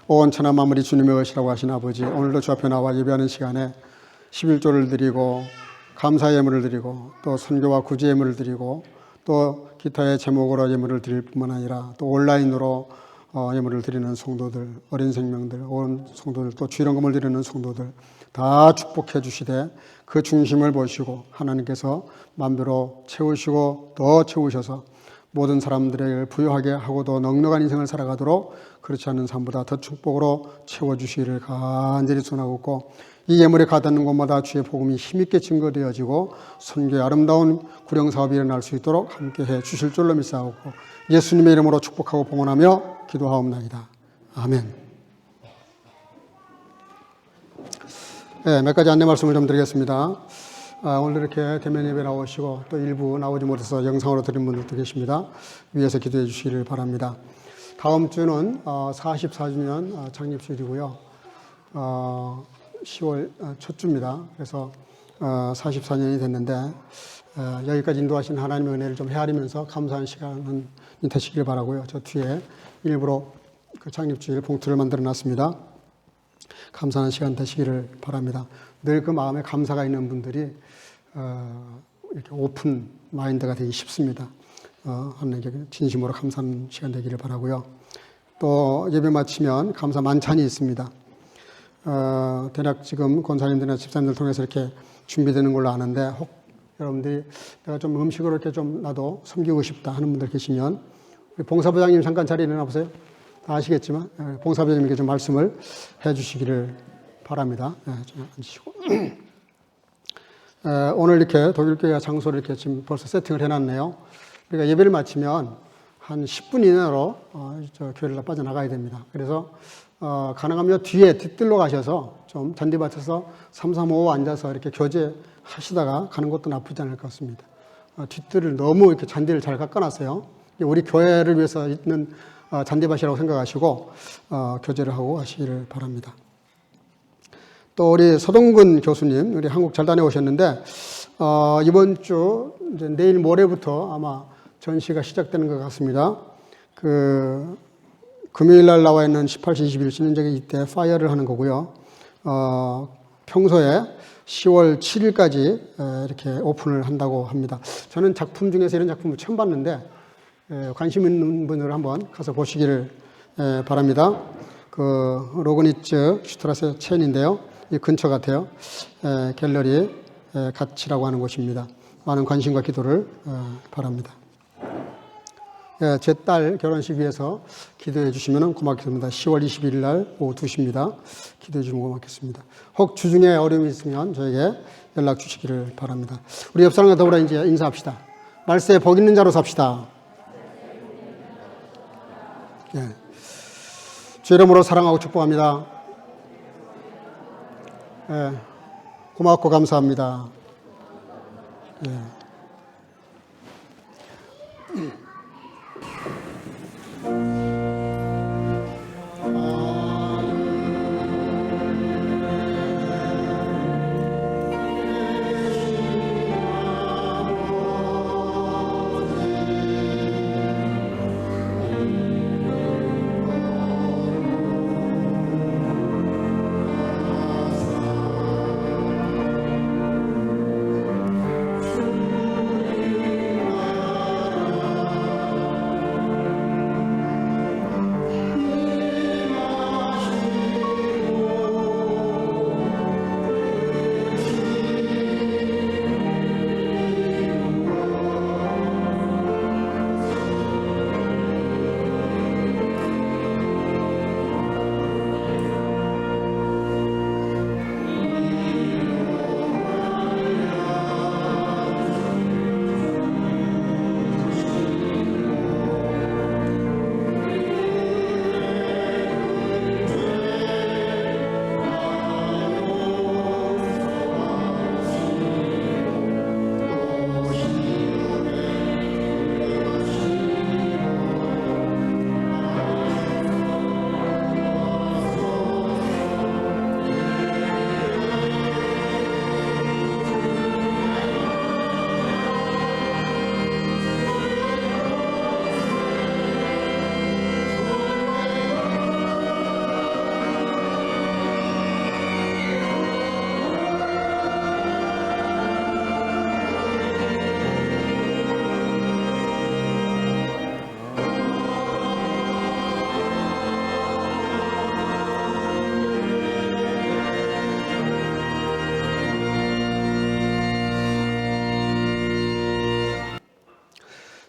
온 천하 만물이 주님의 것이라고 하신 아버지, 오늘도 주 앞에 나와 예배하는 시간에 11조를 드리고 감사 예물을 드리고 또 선교와 구제 예물을 드리고 또 기타의 제목으로 예물을 드릴 뿐만 아니라 또 온라인으로 예물을 드리는 성도들, 어린 생명들, 온 성도들, 또 주일헌금을 드리는 성도들 다 축복해 주시되 그 중심을 보시고 하나님께서 만배로 채우시고 더 채우셔서 모든 사람들에게 부유하게 하고 더 넉넉한 인생을 살아가도록 그렇지 않은 삶보다 더 축복으로 채워주시기를 간절히 소원하고 이 예물에 가닿는 곳마다 주의 복음이 힘있게 증거되어지고 선교의 아름다운 구령사업이 일어날 수 있도록 함께해 주실 줄로 믿사오고 예수님의 이름으로 축복하고 봉헌하며 기도하옵나이다. 아멘. 네, 몇 가지 안내 말씀을 좀 드리겠습니다. 오늘 이렇게 대면 예배 나오시고 또 일부 나오지 못해서 영상으로 드린 분들도 계십니다. 위에서 기도해 주시기를 바랍니다. 다음 주는 44주년 창립주일이고요. 10월 첫 주입니다. 그래서 44년이 됐는데 여기까지 인도하신 하나님의 은혜를 좀 헤아리면서 감사하는 시간이 되시길 바라고요. 저 뒤에 일부러 그 창립주일 봉투를 만들어 놨습니다. 감사하는 시간 되시기를 바랍니다. 늘 그 마음에 감사가 있는 분들이 이렇게 오픈 마인드가 되기 쉽습니다. 하나님께 진심으로 감사하는 시간 되기를 바라고요. 또 예배 마치면 감사 만찬이 있습니다. 대략 지금 권사님들이나 집사님들 통해서 이렇게 준비되는 걸로 아는데 혹 여러분들이 내가 좀 음식을 이렇게 좀 나도 섬기고 싶다 하는 분들 계시면 우리 봉사부장님 잠깐 자리에 일어나 보세요. 다 아시겠지만 봉사부장님께 좀 말씀을 해 주시기를 바랍니다. 좀 앉으시고 오늘 이렇게 독일교회 장소를 이렇게 지금 벌써 세팅을 해놨네요. 우리가 예배를 마치면 한 10분 이내로 저 교회를 빠져나가야 됩니다. 그래서 가능하면 뒤에 뒷뜰로 가셔서 좀 잔디밭에서 335 앉아서 이렇게 교제하시다가 가는 것도 나쁘지 않을 것 같습니다. 뒷뜰을 너무 이렇게 잔디를 잘 깎아놨어요. 우리 교회를 위해서 있는 잔디밭이라고 생각하시고 교제를 하고 하시기를 바랍니다. 또 우리 서동근 교수님, 우리 한국 잘 다녀오셨는데 이번 주 이제 내일 모레부터 아마 전시가 시작되는 것 같습니다. 그 금요일 날 나와 있는 18시 20일 신년적인 이때 파이어를 하는 거고요. 평소에 10월 7일까지 이렇게 오픈을 한다고 합니다. 저는 작품 중에서 이런 작품을 처음 봤는데 관심 있는 분들 한번 가서 보시기를 바랍니다. 그 로그니츠 슈트라세 첸인데요. 이 근처 같아요. 갤러리 갓치라고 하는 곳입니다. 많은 관심과 기도를 바랍니다. 제 딸 결혼식 위해서 기도해 주시면 고맙겠습니다. 10월 21일 날 오후 2시입니다. 기도해 주시면 고맙겠습니다. 혹 주중에 어려움이 있으면 저에게 연락 주시기를 바랍니다. 우리 옆 사람과 더불어 이제 인사합시다. 말세에 복 있는 자로 삽시다. 주 이름으로 사랑하고 축복합니다. 고맙고 감사합니다.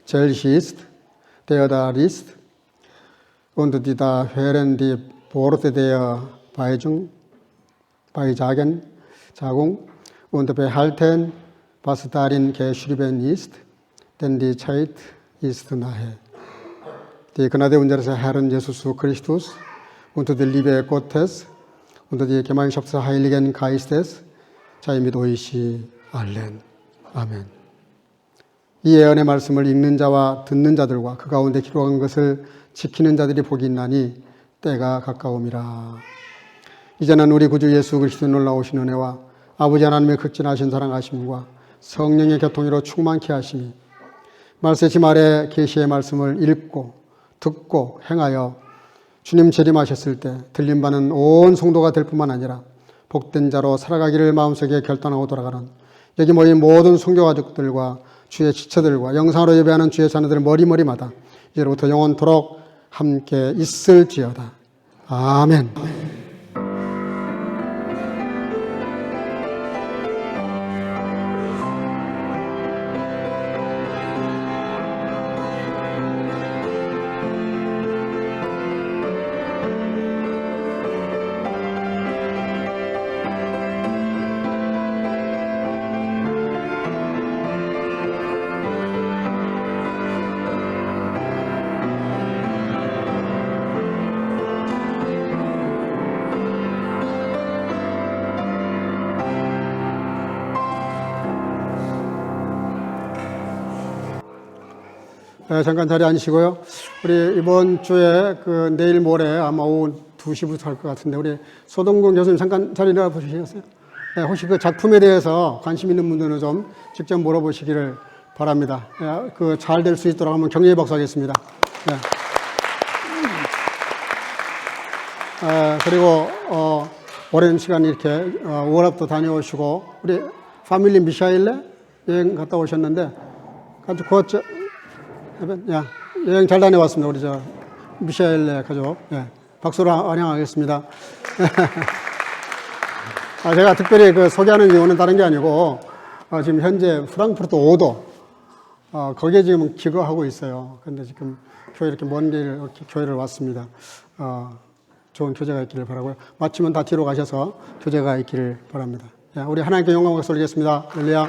Zelch ist, der da ist, und die da hören die Worte der Beijagung und behalten, was darin geschrieben ist, denn die Zeit ist nahe. Die Gnade unseres Herrn Jesus Christus und die Liebe Gottes und die Gemeinschaft des Heiligen Geistes sei mit euch allen. 아멘. 이 예언의 말씀을 읽는 자와 듣는 자들과 그 가운데 기록한 것을 지키는 자들이 복이 있나니 때가 가까움이라. 이제는 우리 구주 예수 그리스도의 놀라우신 은혜와 아버지 하나님의 극진하신 사랑하심과 성령의 교통으로 충만케 하심이 말세지 말의 계시의 말씀을 읽고 듣고 행하여 주님 재림하셨을 때 들린 바는 온 성도가 될 뿐만 아니라 복된 자로 살아가기를 마음속에 결단하고 돌아가는 여기 모인 모든 성교 가족들과 주의 지체들과 영상으로 예배하는 주의 자녀들 머리머리마다 이제로부터 영원토록 함께 있을지어다. 아멘. 잠깐 자리에 앉으시고요. 우리 이번 주에 내일 모레 아마 오후 2시부터 할 것 같은데 우리 소동근 교수님 잠깐 자리 내려 보시겠어요? 네, 혹시 그 작품에 대해서 관심 있는 분들은 좀 직접 물어보시기를 바랍니다. 네, 잘 될 수 있도록 한번 격려의 박수하겠습니다. 네. 그리고 오랜 시간 이렇게 워랍도 다녀오시고 우리 파밀리 미샤일레 여행 갔다 오셨는데 아주 여행 잘 다녀왔습니다. 우리 미샤엘레 가족. 박수로 환영하겠습니다. 제가 특별히 소개하는 이유는 다른 게 아니고, 지금 현재 프랑크푸르트 5도, 거기에 지금 기거하고 있어요. 근데 지금 교회 이렇게 먼 길, 교회를 왔습니다. 좋은 교제가 있기를 바라고요. 마치면 다 뒤로 가셔서 교제가 있기를 바랍니다. 우리 하나님께 영광을 돌리겠습니다. 할렐루야.